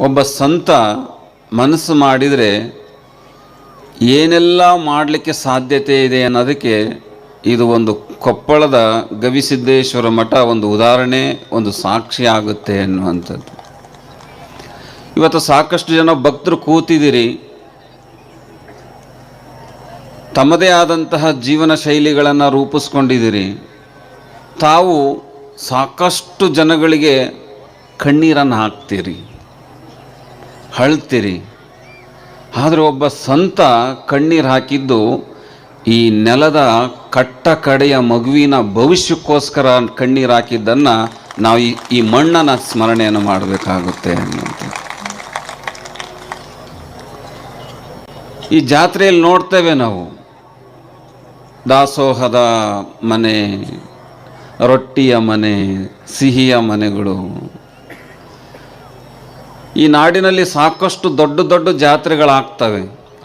ಒಬ್ಬ ಸಂತ ಮನಸ್ಸು ಮಾಡಿದರೆ ಏನೆಲ್ಲ ಮಾಡಲಿಕ್ಕೆ ಸಾಧ್ಯತೆ ಇದೆ ಅನ್ನೋದಕ್ಕೆ ಇದು ಒಂದು ಕೊಪ್ಪಳದ ಗವಿಸಿದ್ದೇಶ್ವರ ಮಠ ಒಂದು ಉದಾಹರಣೆ, ಒಂದು ಸಾಕ್ಷಿ ಆಗುತ್ತೆ ಅನ್ನುವಂಥದ್ದು. ಇವತ್ತು ಸಾಕಷ್ಟು ಜನ ಭಕ್ತರು ಕೂತಿದ್ದೀರಿ, ತಮ್ಮದೇ ಆದಂತಹ ಜೀವನ ಶೈಲಿಗಳನ್ನು ರೂಪಿಸ್ಕೊಂಡಿದ್ದೀರಿ. ತಾವು ಸಾಕಷ್ಟು ಜನಗಳಿಗೆ ಕಣ್ಣೀರನ್ನು ಹಾಕ್ತೀರಿ, ಅಳ್ತೀರಿ. ಆದರೆ ಒಬ್ಬ ಸಂತ ಕಣ್ಣೀರು ಹಾಕಿದ್ದು ಈ ನೆಲದ ಕಟ್ಟ ಕಡೆಯ ಮಗುವಿನ ಭವಿಷ್ಯಕ್ಕೋಸ್ಕರ ಕಣ್ಣೀರು ಹಾಕಿದ್ದನ್ನು ನಾವು ಈ ಮಣ್ಣನ್ನು ಸ್ಮರಣೆಯನ್ನು ಮಾಡಬೇಕಾಗುತ್ತೆ ಅನ್ನೋದು. ಈ ಜಾತ್ರೆಯಲ್ಲಿ ನೋಡ್ತೇವೆ ನಾವು ದಾಸೋಹದ ಮನೆ, ರೊಟ್ಟಿಯ ಮನೆ, ಸಿಹಿಯ ಮನೆಗಳು. ಈ ನಾಡಿನಲ್ಲಿ ಸಾಕಷ್ಟು ದೊಡ್ಡ ದೊಡ್ಡ ಜಾತ್ರೆಗಳಾಗ್ತವೆ.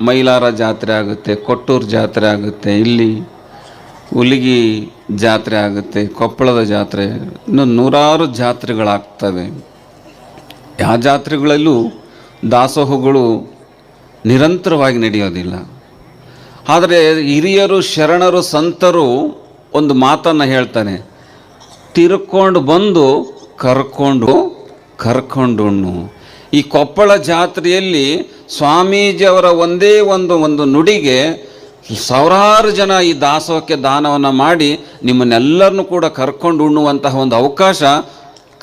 ಮೈಲಾರ ಜಾತ್ರೆ ಆಗುತ್ತೆ, ಕೊಟ್ಟೂರು ಜಾತ್ರೆ ಆಗುತ್ತೆ, ಇಲ್ಲಿ ಹುಲಿಗಿ ಜಾತ್ರೆ ಆಗುತ್ತೆ, ಕೊಪ್ಪಳದ ಜಾತ್ರೆ, ಇನ್ನು ನೂರಾರು ಜಾತ್ರೆಗಳಾಗ್ತವೆ. ಯಾವ ಜಾತ್ರೆಗಳಲ್ಲೂ ದಾಸೋಹಗಳು ನಿರಂತರವಾಗಿ ನಡೆಯೋದಿಲ್ಲ. ಆದರೆ ಹಿರಿಯರು, ಶರಣರು, ಸಂತರು ಒಂದು ಮಾತನ್ನು ಹೇಳ್ತಾನೆ, ತಿರ್ಕೊಂಡು ಬಂದು ಕರ್ಕೊಂಡು. ಈ ಕೊಪ್ಪಳ ಜಾತ್ರೆಯಲ್ಲಿ ಸ್ವಾಮೀಜಿಯವರ ಒಂದೇ ಒಂದು ನುಡಿಗೆ ಸಾವಿರಾರು ಜನ ಈ ದಾಸೋಹಕ್ಕೆ ದಾನವನ್ನು ಮಾಡಿ ನಿಮ್ಮನ್ನೆಲ್ಲರನ್ನೂ ಕೂಡ ಕರ್ಕೊಂಡು ಉಣ್ಣುವಂತಹ ಒಂದು ಅವಕಾಶ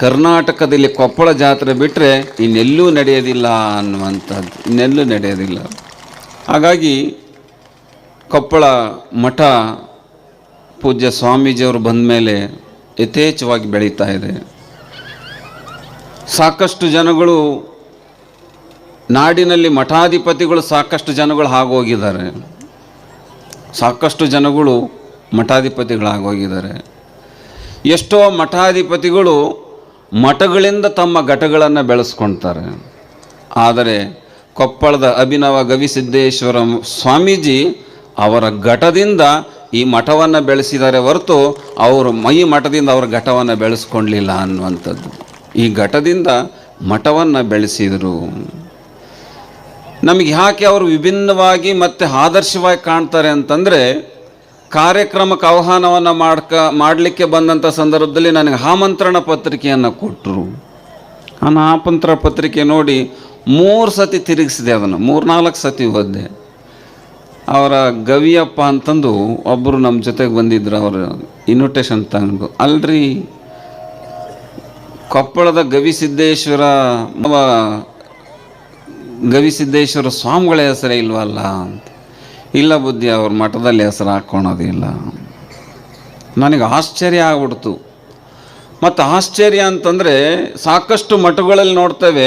ಕರ್ನಾಟಕದಲ್ಲಿ ಕೊಪ್ಪಳ ಜಾತ್ರೆ ಬಿಟ್ಟರೆ ಇನ್ನೆಲ್ಲೂ ನಡೆಯೋದಿಲ್ಲ ಅನ್ನುವಂಥದ್ದು, ಇನ್ನೆಲ್ಲೂ ನಡೆಯೋದಿಲ್ಲ. ಹಾಗಾಗಿ ಕೊಪ್ಪಳ ಮಠ ಪೂಜ್ಯ ಸ್ವಾಮೀಜಿಯವರು ಬಂದ ಮೇಲೆ ಯಥೇಚ್ಛವಾಗಿ ಬೆಳೀತಾ ಇದೆ. ಸಾಕಷ್ಟು ಜನಗಳು ನಾಡಿನಲ್ಲಿ ಮಠಾಧಿಪತಿಗಳು ಸಾಕಷ್ಟು ಜನಗಳು ಆಗೋಗಿದ್ದಾರೆ, ಸಾಕಷ್ಟು ಜನಗಳು ಮಠಾಧಿಪತಿಗಳಾಗೋಗಿದ್ದಾರೆ. ಎಷ್ಟೋ ಮಠಾಧಿಪತಿಗಳು ಮಠಗಳಿಂದ ತಮ್ಮ ಘಟಗಳನ್ನು ಬೆಳೆಸ್ಕೊಳ್ತಾರೆ. ಆದರೆ ಕೊಪ್ಪಳದ ಅಭಿನವ ಗವಿಸಿದ್ದೇಶ್ವರ ಸ್ವಾಮೀಜಿ ಅವರ ಘಟದಿಂದ ಈ ಮಠವನ್ನು ಬೆಳೆಸಿದ್ದಾರೆ ಹೊರತು ಅವರು ಈ ಮಠದಿಂದ ಅವರ ಘಟವನ್ನು ಬೆಳೆಸ್ಕೊಳ್ಳಲಿಲ್ಲ ಅನ್ನುವಂಥದ್ದು. ಈ ಘಟದಿಂದ ಮಠವನ್ನು ಬೆಳೆಸಿದರು. ನಮಗೆ ಯಾಕೆ ಅವರು ವಿಭಿನ್ನವಾಗಿ ಮತ್ತು ಆದರ್ಶವಾಗಿ ಕಾಣ್ತಾರೆ ಅಂತಂದರೆ, ಕಾರ್ಯಕ್ರಮಕ್ಕೆ ಆಹ್ವಾನವನ್ನು ಮಾಡಲಿಕ್ಕೆ ಬಂದಂಥ ಸಂದರ್ಭದಲ್ಲಿ ನನಗೆ ಆಮಂತ್ರಣ ಪತ್ರಿಕೆಯನ್ನು ಕೊಟ್ಟರು. ನಾನು ಆಮಂತ್ರಣ ಪತ್ರಿಕೆ ನೋಡಿ 3 ಸತಿ ತಿರುಗಿಸಿದೆ, ಅದನ್ನು 3-4 ಸತಿ ಓದಿದೆ. ಅವರ ಗವಿಯಪ್ಪ ಅಂತಂದು ಒಬ್ಬರು ನಮ್ಮ ಜೊತೆಗೆ ಬಂದಿದ್ದರು, ಅವರು ಇನ್ವಿಟೇಷನ್ ತಗೊಂಡು, ಅಲ್ರಿ ಕೊಪ್ಪಳದ ಗವಿಸಿದ್ದೇಶ್ವರ ಸ್ವಾಮಿಗಳ ಹೆಸರೇ ಇಲ್ವಲ್ಲ ಅಂತ. ಇಲ್ಲ ಬುದ್ಧಿ, ಅವ್ರ ಮಠದಲ್ಲಿ ಹೆಸರು ಹಾಕ್ಕೊಳೋದಿಲ್ಲ. ನನಗೆ ಆಶ್ಚರ್ಯ ಆಗ್ಬಿಡ್ತು. ಮತ್ತು ಆಶ್ಚರ್ಯ ಅಂತಂದರೆ, ಸಾಕಷ್ಟು ಮಠಗಳಲ್ಲಿ ನೋಡ್ತೇವೆ,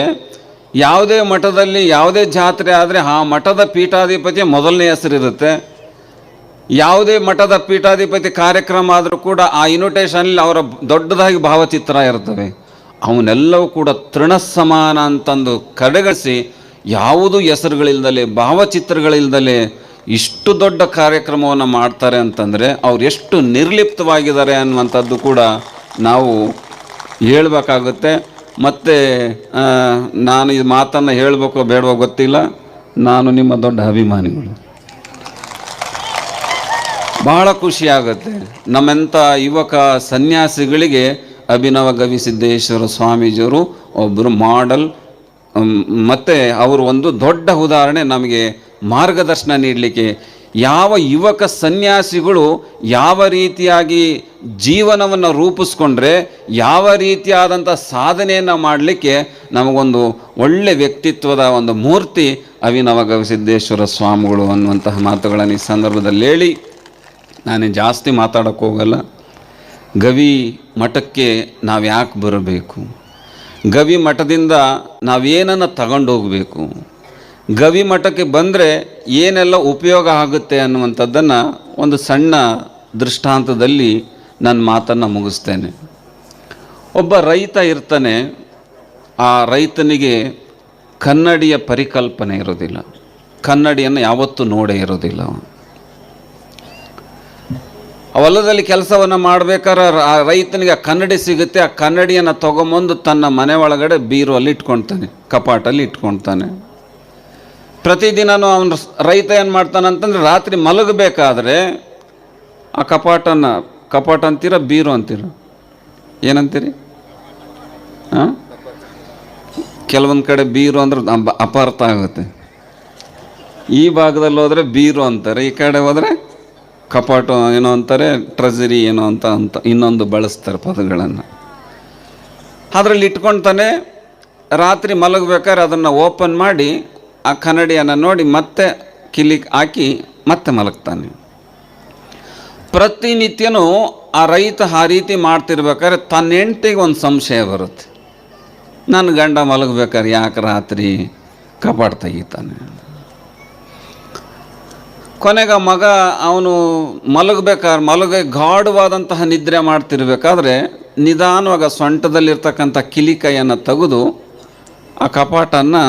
ಯಾವುದೇ ಮಠದಲ್ಲಿ ಯಾವುದೇ ಜಾತ್ರೆ ಆದರೆ ಆ ಮಠದ ಪೀಠಾಧಿಪತಿಯ ಮೊದಲನೇ ಹೆಸರಿರುತ್ತೆ. ಯಾವುದೇ ಮಠದ ಪೀಠಾಧಿಪತಿ ಕಾರ್ಯಕ್ರಮ ಆದರೂ ಕೂಡ ಆ ಇನ್ವಿಟೇಷನಲ್ಲಿ ಅವರ ದೊಡ್ಡದಾಗಿ ಭಾವಚಿತ್ರ ಇರ್ತವೆ. ಅವನ್ನೆಲ್ಲವೂ ಕೂಡ ತೃಣಸಮಾನ ಅಂತಂದು ಕಡೆಗಣಿಸಿ, ಯಾವುದೂ ಹೆಸರುಗಳಿಲ್ದಲೆ, ಭಾವಚಿತ್ರಗಳಿಲ್ದಲೆ ಇಷ್ಟು ದೊಡ್ಡ ಕಾರ್ಯಕ್ರಮವನ್ನು ಮಾಡ್ತಾರೆ ಅಂತಂದರೆ ಅವ್ರು ಎಷ್ಟು ನಿರ್ಲಿಪ್ತವಾಗಿದ್ದಾರೆ ಅನ್ನುವಂಥದ್ದು ಕೂಡ ನಾವು ಹೇಳಬೇಕಾಗುತ್ತೆ. ಮತ್ತು ನಾನು ಈ ಮಾತನ್ನು ಹೇಳಬೇಕೋ ಬೇಡವೋ ಗೊತ್ತಿಲ್ಲ, ನಾನು ನಿಮ್ಮ ದೊಡ್ಡ ಅಭಿಮಾನಿಗಳು. ಬಹಳ ಖುಷಿಯಾಗುತ್ತೆ. ನಮ್ಮೆಂಥ ಯುವಕ ಸನ್ಯಾಸಿಗಳಿಗೆ ಅಭಿನವ ಗವಿಸಿದ್ದೇಶ್ವರ ಸ್ವಾಮೀಜಿಯವರು ಒಬ್ಬರು ಮಾಡೆಲ್, ಮತ್ತು ಅವರು ಒಂದು ದೊಡ್ಡ ಉದಾಹರಣೆ, ನಮಗೆ ಮಾರ್ಗದರ್ಶನ ನೀಡಲಿಕ್ಕೆ. ಯಾವ ಯುವಕ ಸನ್ಯಾಸಿಗಳು ಯಾವ ರೀತಿಯಾಗಿ ಜೀವನವನ್ನು ರೂಪಿಸ್ಕೊಂಡ್ರೆ ಯಾವ ರೀತಿಯಾದಂಥ ಸಾಧನೆಯನ್ನು ಮಾಡಲಿಕ್ಕೆ ನಮಗೊಂದು ಒಳ್ಳೆ ವ್ಯಕ್ತಿತ್ವದ ಒಂದು ಮೂರ್ತಿ ಅಭಿನವ ಗವಿಸಿದ್ದೇಶ್ವರ ಸ್ವಾಮಿಗಳು ಅನ್ನುವಂತಹ ಮಾತುಗಳನ್ನು ಈ ಸಂದರ್ಭದಲ್ಲಿ ಹೇಳಿ ನಾನು ಜಾಸ್ತಿ ಮಾತಾಡೋಕ್ಕೆ ಹೋಗಲ್ಲ. ಗವಿ ಮಠಕ್ಕೆ ನಾವು ಯಾಕೆ ಬರಬೇಕು, ಗವಿ ಮಠದಿಂದ ನಾವೇನನ್ನು ತಗೊಂಡೋಗಬೇಕು, ಗವಿ ಮಠಕ್ಕೆ ಬಂದರೆ ಏನೆಲ್ಲ ಉಪಯೋಗ ಆಗುತ್ತೆ ಅನ್ನುವಂಥದ್ದನ್ನು ಒಂದು ಸಣ್ಣ ದೃಷ್ಟಾಂತದಲ್ಲಿ ನನ್ನ ಮಾತನ್ನು ಮುಗಿಸ್ತೇನೆ. ಒಬ್ಬ ರೈತ ಇರ್ತಾನೆ, ಆ ರೈತನಿಗೆ ಕನ್ನಡಿಯ ಪರಿಕಲ್ಪನೆ ಇರೋದಿಲ್ಲ, ಕನ್ನಡಿಯನ್ನು ಯಾವತ್ತೂ ನೋಡೇ ಇರೋದಿಲ್ಲ. ಆ ಹೊಲದಲ್ಲಿ ಕೆಲಸವನ್ನು ಮಾಡ್ಬೇಕಾದ್ರೆ ಆ ರೈತನಿಗೆ ಕನ್ನಡಿ ಸಿಗುತ್ತೆ. ಆ ಕನ್ನಡಿಯನ್ನು ತೊಗೊಂಬಂದು ತನ್ನ ಮನೆ ಒಳಗಡೆ ಬೀರುವಲ್ಲಿ ಇಟ್ಕೊಳ್ತಾನೆ, ಕಪಾಟಲ್ಲಿ ಇಟ್ಕೊಳ್ತಾನೆ. ಪ್ರತಿದಿನವೂ ಅವನು ರೈತ ಏನು ಮಾಡ್ತಾನಂತಂದ್ರೆ ರಾತ್ರಿ ಮಲಗಬೇಕಾದ್ರೆ ಆ ಕಪಾಟ ಅಂತೀರ ಬೀರು ಅಂತೀರ, ಏನಂತೀರಿ? ಹಾಂ, ಕೆಲವೊಂದು ಕಡೆ ಬೀರು ಅಂದ್ರೆ ಅಪಾರ್ಥ ಆಗುತ್ತೆ. ಈ ಭಾಗದಲ್ಲಿ ಹೋದರೆ ಬೀರು ಅಂತಾರೆ, ಈ ಕಡೆ ಹೋದರೆ ಕಪಾಟ ಏನೋ ಅಂತಾರೆ, ಟ್ರೆಜರಿ ಏನೋ ಅಂತ ಇನ್ನೊಂದು ಬಳಸ್ತಾರೆ ಪದಗಳನ್ನು. ಅದರಲ್ಲಿ ಇಟ್ಕೊಳ್ತಾನೆ. ರಾತ್ರಿ ಮಲಗಬೇಕಾದ್ರೆ ಅದನ್ನು ಓಪನ್ ಮಾಡಿ ಆ ಕನ್ನಡಿಯನ್ನು ನೋಡಿ ಮತ್ತೆ ಕಿಲಿಕ್ ಹಾಕಿ ಮತ್ತೆ ಮಲಗ್ತಾನೆ. ಪ್ರತಿನಿತ್ಯನೂ ಆ ರೈತ ಆ ರೀತಿ ಮಾಡ್ತಿರ್ಬೇಕಾದ್ರೆ ತನ್ನ ಹೆಂಡತಿಗೆ ಒಂದು ಸಂಶಯ ಬರುತ್ತೆ, ನನ್ನ ಗಂಡ ಮಲಗಬೇಕಾದ್ರೆ ಯಾಕೆ ರಾತ್ರಿ ಕಪಾಟ ತೆಗಿತಾನೆ? ಕೊನೆಗೆ ಮಗ ಅವನು ಮಲಗಬೇಕಾದ್ರೆ ಗಾಢವಾದಂತಹ ನಿದ್ರೆ ಮಾಡ್ತಿರ್ಬೇಕಾದ್ರೆ ನಿಧಾನವಾಗ ಸೊಂಟದಲ್ಲಿರ್ತಕ್ಕಂಥ ಕಿಲಿಕೈಯನ್ನು ತೆಗೆದು ಆ ಕಪಾಟನ್ನು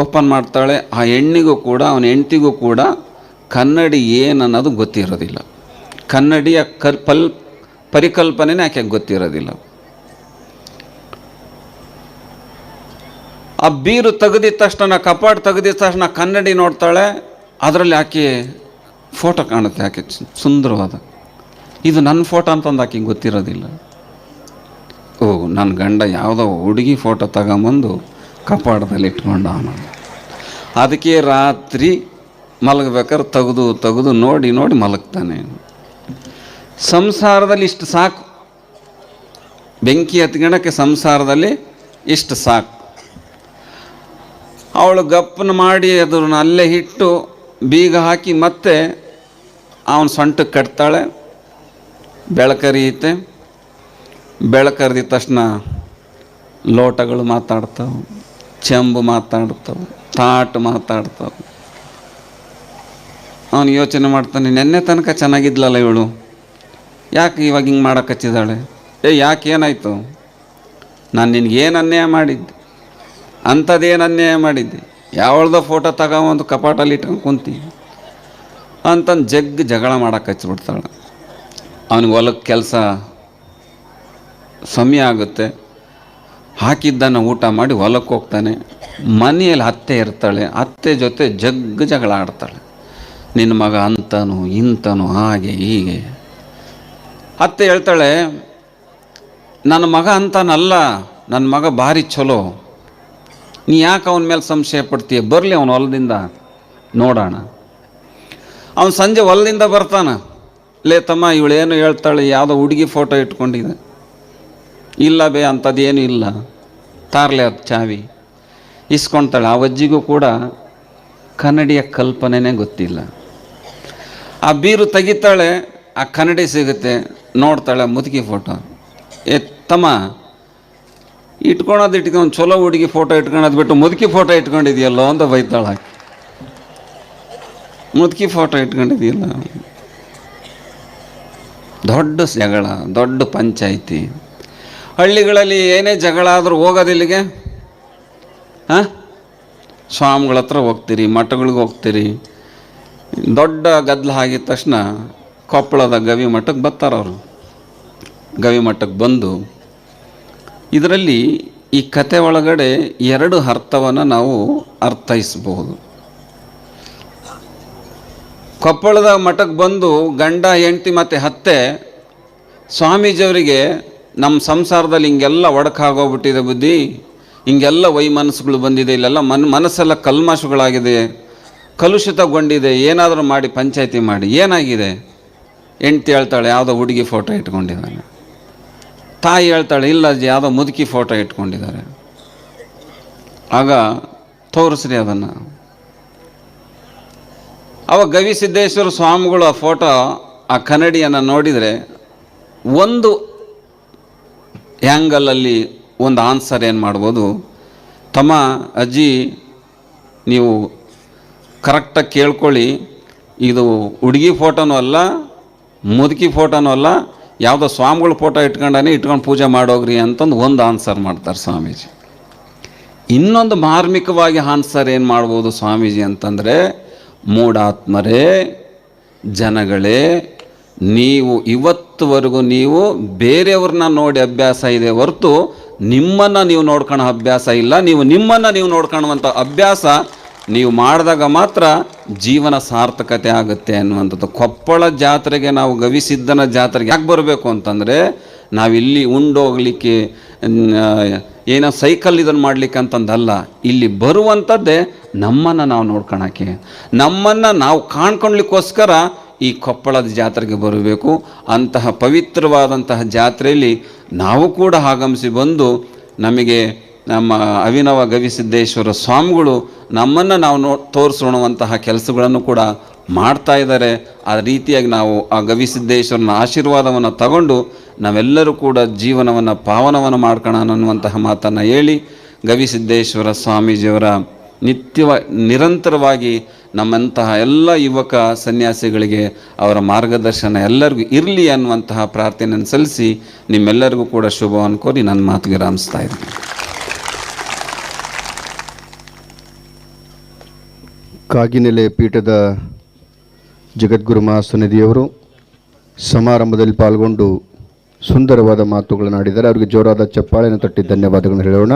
ಓಪನ್ ಮಾಡ್ತಾಳೆ. ಆ ಹೆಣ್ಣಿಗೂ ಕೂಡ ಅವನ ಹೆಂಡ್ತಿಗೂ ಕೂಡ ಕನ್ನಡಿ ಏನನ್ನೋದು ಗೊತ್ತಿರೋದಿಲ್ಲ. ಕನ್ನಡಿಯ ಪರಿಕಲ್ಪನೆನೇ ಆಕೆ ಗೊತ್ತಿರೋದಿಲ್ಲ. ಆ ಬೀರು ತೆಗೆದಿದ ತಕ್ಷಣ, ಕಪಾಟ ತೆಗೆದಿದ ತಕ್ಷಣ ಕನ್ನಡಿ ನೋಡ್ತಾಳೆ. ಅದರಲ್ಲಿ ಆಕೆ ಫೋಟೋ ಕಾಣುತ್ತೆ, ಆಕೆ ಸುಂದರವಾದ. ಇದು ನನ್ನ ಫೋಟೋ ಅಂತಂದು ಆಕೆಗೆ ಗೊತ್ತಿರೋದಿಲ್ಲ. ಓ, ನನ್ನ ಗಂಡ ಯಾವುದೋ ಹುಡುಗಿ ಫೋಟೋ ತಗೊಂಬಂದು ಕಪಾಟದಲ್ಲಿ ಇಟ್ಕೊಂಡ. ಅದಕ್ಕೆ ರಾತ್ರಿ ಮಲಗಬೇಕಾದ್ರೆ ತೆಗೆದು ನೋಡಿ ಮಲಗ್ತಾನೆ. ಸಂಸಾರದಲ್ಲಿ ಇಷ್ಟು ಸಾಕು, ಬೆಂಕಿ ಹತ್ಕೊಳಕ್ಕೆ ಸಂಸಾರದಲ್ಲಿ ಇಷ್ಟು ಸಾಕು. ಅವಳು ಗಪ್ಪನ ಮಾಡಿ ಅದನ್ನು ಅಲ್ಲೇ ಇಟ್ಟು ಬೀಗ ಹಾಕಿ ಮತ್ತೆ ಅವನ ಸೊಂಟಕ್ಕೆ ಕಟ್ತಾಳೆ. ಬೆಳಕರಿಯುತ್ತೆ. ಬೆಳಕರಿದ ತಕ್ಷಣ ಲೋಟಗಳು ಮಾತಾಡ್ತಾವೆ, ಚೆಂಬು ಮಾತಾಡ್ತಾವೆ, ತಾಟು ಮಾತಾಡ್ತಾವೆ. ಅವನು ಯೋಚನೆ ಮಾಡ್ತಾನೆ, ನೆನ್ನೆ ತನಕ ಚೆನ್ನಾಗಿದ್ಲಲ್ಲ ಇವಳು, ಯಾಕೆ ಇವಾಗ ಹಿಂಗೆ ಮಾಡೋಕೆ ಹಚ್ಚಿದ್ದಾಳೆ? ಯಾಕೆ, ಏನಾಯಿತು? ನಾನು ನಿನಗೇನು ಅನ್ಯಾಯ ಮಾಡಿದ್ದೆ? ಅಂಥದ್ದೇನು ಅನ್ಯಾಯ ಮಾಡಿದ್ದೆ? ಯಾವಳ್ದೋ ಫೋಟೋ ತಗೊಂಡು ಕಪಾಟಲ್ಲಿ ಇಟ್ಕೊಂಡು ಕುಂತಿ ಅಂತಂದು ಜಗಳ ಮಾಡೋಕೆ ಹಚ್ಚಿಬಿಡ್ತಾಳೆ. ಅವನಿಗೆ ಹೊಲಕ್ಕೆ ಕೆಲಸ ಸಮಯ ಆಗುತ್ತೆ. ಹಾಕಿದ್ದನ್ನು ಊಟ ಮಾಡಿ ಹೊಲಕ್ಕೆ ಹೋಗ್ತಾನೆ. ಮನೆಯಲ್ಲಿ ಅತ್ತೆ ಇರ್ತಾಳೆ. ಅತ್ತೆ ಜೊತೆ ಜಗಳ ಆಡ್ತಾಳೆ. ನಿನ್ನ ಮಗ ಅಂತನು ಇಂತನು ಹಾಗೆ ಹೀಗೆ. ಅತ್ತೆ ಹೇಳ್ತಾಳೆ, ನನ್ನ ಮಗ ಅಂತಾನಲ್ಲ, ನನ್ನ ಮಗ ಭಾರಿ ಚಲೋ, ನೀ ಯಾಕೆ ಅವನ ಮೇಲೆ ಸಂಶಯ ಪಡ್ತೀಯ? ಬರಲಿ ಅವನು ಹೊಲದಿಂದ ನೋಡೋಣ. ಅವನು ಸಂಜೆ ಹೊಲದಿಂದ ಬರ್ತಾನೆ. ಲೇ ತಮ್ಮ, ಇವಳೇನು ಹೇಳ್ತಾಳೆ, ಯಾವುದೋ ಹುಡುಗಿ ಫೋಟೋ ಇಟ್ಕೊಂಡಿದೆ. ಇಲ್ಲ ಬೇ, ಅಂಥದ್ದೇನು ಇಲ್ಲ. ತಾರ್ಲೆ ಅದು ಚಾವಿ ಇಸ್ಕೊಳ್ತಾಳೆ. ಆ ಅಜ್ಜಿಗೂ ಕೂಡ ಕನ್ನಡಿಯ ಕಲ್ಪನೆನೇ ಗೊತ್ತಿಲ್ಲ. ಆ ಬೀರು ತೆಗಿತಾಳೆ, ಆ ಕನ್ನಡಿ ಸಿಗುತ್ತೆ. ನೋಡ್ತಾಳೆ, ಮುದುಕಿ ಫೋಟೋ. ತಮ್ಮ, ಇಟ್ಕೊಂಡು ಚಲೋ ಹುಡುಗಿ ಫೋಟೋ ಇಟ್ಕೊಳ್ಳೋದು ಬಿಟ್ಟು ಮುದುಕಿ ಫೋಟೋ ಇಟ್ಕೊಂಡಿದೆಯಲ್ಲೋ ಅಂತ ಬೈತಾಳೆ. ಮುದುಕಿ ಫೋಟೋ ಇಟ್ಕೊಂಡಿದೆಯಲ್ಲ. ದೊಡ್ಡ ಜಗಳ, ದೊಡ್ಡ ಪಂಚಾಯಿತಿ. ಹಳ್ಳಿಗಳಲ್ಲಿ ಏನೇ ಜಗಳ ಆದರೂ ಹೋಗೋದಿಲ್ಲಿಗೆ, ಸ್ವಾಮಿಗಳ ಹತ್ರ ಹೋಗ್ತೀರಿ, ಮಠಗಳಿಗೆ ಹೋಗ್ತೀರಿ. ದೊಡ್ಡ ಗದ್ದಲ ಆಗಿದ ತಕ್ಷಣ ಕೊಪ್ಪಳದ ಗವಿ ಮಠಕ್ಕೆ ಬರ್ತಾರವರು. ಗವಿ ಮಠಕ್ಕೆ ಬಂದು ಇದರಲ್ಲಿ ಈ ಕತೆ ಒಳಗಡೆ ಎರಡು ಅರ್ಥವನ್ನು ನಾವು ಅರ್ಥೈಸಬಹುದು. ಕೊಪ್ಪಳದ ಮಠಕ್ಕೆ ಬಂದು ಗಂಡ ಹೆಂಡತಿ ಮತ್ತು ಅತ್ತೆ ಸ್ವಾಮೀಜಿಯವರಿಗೆ, ನಮ್ಮ ಸಂಸಾರದಲ್ಲಿ ಹಿಂಗೆಲ್ಲ ಒಡಕಾಗೋಗ್ಬಿಟ್ಟಿದೆ ಬುದ್ಧಿ, ಹಿಂಗೆಲ್ಲ ವೈಮನಸ್ಸುಗಳು ಬಂದಿದೆ, ಇಲ್ಲೆಲ್ಲ ಮನಸ್ಸೆಲ್ಲ ಕಲ್ಮಶಗಳಾಗಿದೆ, ಕಲುಷಿತಗೊಂಡಿದೆ, ಏನಾದರೂ ಮಾಡಿ ಪಂಚಾಯಿತಿ ಮಾಡಿ. ಏನಾಗಿದೆ? ಹೆಂಡ್ತಿ ಹೇಳ್ತಾಳೆ, ಯಾವುದೋ ಹುಡುಗಿ ಫೋಟೋ ಇಟ್ಕೊಂಡಿದ್ದಾನೆ. ತಾಯಿ ಹೇಳ್ತಾಳೆ, ಇಲ್ಲ ಅಜ್ಜಿ, ಯಾವುದೋ ಮುದುಕಿ ಫೋಟೋ ಇಟ್ಕೊಂಡಿದ್ದಾರೆ. ಆಗ ತೋರಿಸ್ರಿ ಅದನ್ನು. ಅವಾಗ ಗವಿ ಸಿದ್ದೇಶ್ವರ ಸ್ವಾಮಿಗಳು ಆ ಫೋಟೋ, ಆ ಕನ್ನಡಿಯನ್ನು ನೋಡಿದರೆ ಒಂದು ಆ್ಯಂಗಲಲ್ಲಿ ಒಂದು ಆನ್ಸರ್ ಏನು ಮಾಡ್ಬೋದು, ತಮ್ಮ ಅಜ್ಜಿ ನೀವು ಕರೆಕ್ಟಾಗಿ ಕೇಳ್ಕೊಳ್ಳಿ, ಇದು ಹುಡುಗಿ ಫೋಟೋನೂ ಅಲ್ಲ, ಮುದುಕಿ ಫೋಟೋನೂ ಅಲ್ಲ, ಯಾವುದೋ ಸ್ವಾಮಿಗಳ ಫೋಟೋ ಇಟ್ಕೊಂಡು ಪೂಜೆ ಮಾಡೋಗ್ರಿ ಅಂತಂದು ಒಂದು ಆನ್ಸರ್ ಮಾಡ್ತಾರೆ ಸ್ವಾಮೀಜಿ. ಇನ್ನೊಂದು ಮಾರ್ಮಿಕವಾಗಿ ಆನ್ಸರ್ ಏನು ಮಾಡ್ಬೋದು ಸ್ವಾಮೀಜಿ ಅಂತಂದರೆ, ಮೂಢಾತ್ಮರೇ, ಜನಗಳೇ, ನೀವು ಇವತ್ತು ಇವತ್ತುವರೆಗೂ ನೀವು ಬೇರೆಯವ್ರನ್ನ ನೋಡಿ ಅಭ್ಯಾಸ ಇದೆ ಹೊರತು ನಿಮ್ಮನ್ನು ನೀವು ನೋಡ್ಕೊಳ್ಳೋ ಅಭ್ಯಾಸ ಇಲ್ಲ. ನೀವು ನಿಮ್ಮನ್ನು ನೀವು ನೋಡ್ಕೊಳ್ಳುವಂಥ ಅಭ್ಯಾಸ ನೀವು ಮಾಡಿದಾಗ ಮಾತ್ರ ಜೀವನ ಸಾರ್ಥಕತೆ ಆಗುತ್ತೆ ಅನ್ನುವಂಥದ್ದು. ಕೊಪ್ಪಳ ಜಾತ್ರೆಗೆ ನಾವು ಗವಿಸಿದ್ದನ ಜಾತ್ರೆಗೆ ಯಾಕೆ ಬರಬೇಕು ಅಂತಂದರೆ, ನಾವಿಲ್ಲಿ ಉಂಡೋಗ್ಲಿಕ್ಕೆ ಏನೋ ಸೈಕಲ್ ಇದನ್ನು ಮಾಡಲಿಕ್ಕೆ ಅಂತಂದಲ್ಲ. ಇಲ್ಲಿ ಬರುವಂಥದ್ದೇ ನಮ್ಮನ್ನು ನಾವು ನೋಡ್ಕೊಳಕ್ಕೆ, ನಮ್ಮನ್ನು ನಾವು ಕಾಣ್ಕೊಳ್ಲಿಕ್ಕೋಸ್ಕರ ಈ ಕೊಪ್ಪಳದ ಜಾತ್ರೆಗೆ ಬರಬೇಕು. ಅಂತಹ ಪವಿತ್ರವಾದಂತಹ ಜಾತ್ರೆಯಲ್ಲಿ ನಾವು ಕೂಡ ಆಗಮಿಸಿ ಬಂದು ನಮಗೆ ನಮ್ಮ ಅಭಿನವ ಗವಿಸಿದ್ದೇಶ್ವರ ಸ್ವಾಮಿಗಳು ನಮ್ಮನ್ನು ನಾವು ತೋರಿಸೋಣುವಂತಹ ಕೆಲಸಗಳನ್ನು ಕೂಡ ಮಾಡ್ತಾ ಇದ್ದಾರೆ. ಆ ರೀತಿಯಾಗಿ ನಾವು ಆ ಗವಿಸಿದ್ದೇಶ್ವರನ ಆಶೀರ್ವಾದವನ್ನು ತಗೊಂಡು ನಾವೆಲ್ಲರೂ ಕೂಡ ಜೀವನವನ್ನು ಪಾವನವನ್ನು ಮಾಡ್ಕೊಳ್ಳೋಣ ಅನ್ನುವಂತಹ ಮಾತನ್ನು ಹೇಳಿ, ಗವಿಸಿದ್ದೇಶ್ವರ ಸ್ವಾಮೀಜಿಯವರ ನಿರಂತರವಾಗಿ ನಮ್ಮಂತಹ ಎಲ್ಲ ಯುವಕ ಸನ್ಯಾಸಿಗಳಿಗೆ ಅವರ ಮಾರ್ಗದರ್ಶನ ಎಲ್ಲರಿಗೂ ಇರಲಿ ಅನ್ನುವಂತಹ ಪ್ರಾರ್ಥನೆಯನ್ನು ಸಲ್ಲಿಸಿ ನಿಮ್ಮೆಲ್ಲರಿಗೂ ಕೂಡ ಶುಭವನ್ನು ಕೋರಿ ನನ್ನ ಮಾತಿಗೆ ರಾಮಿಸ್ತಾ ಇದ್ದೀನಿ. ಕಾಗಿನೆಲೆ ಪೀಠದ ಜಗದ್ಗುರು ಮಹಾಸನ್ನಿಧಿಯವರು ಸಮಾರಂಭದಲ್ಲಿ ಪಾಲ್ಗೊಂಡು ಸುಂದರವಾದ ಮಾತುಗಳನ್ನು ಆಡಿದ್ದಾರೆ. ಅವರಿಗೆ ಜೋರಾದ ಚಪ್ಪಾಳೆಯನ್ನು ತಟ್ಟಿ ಧನ್ಯವಾದಗಳನ್ನು ಹೇಳೋಣ.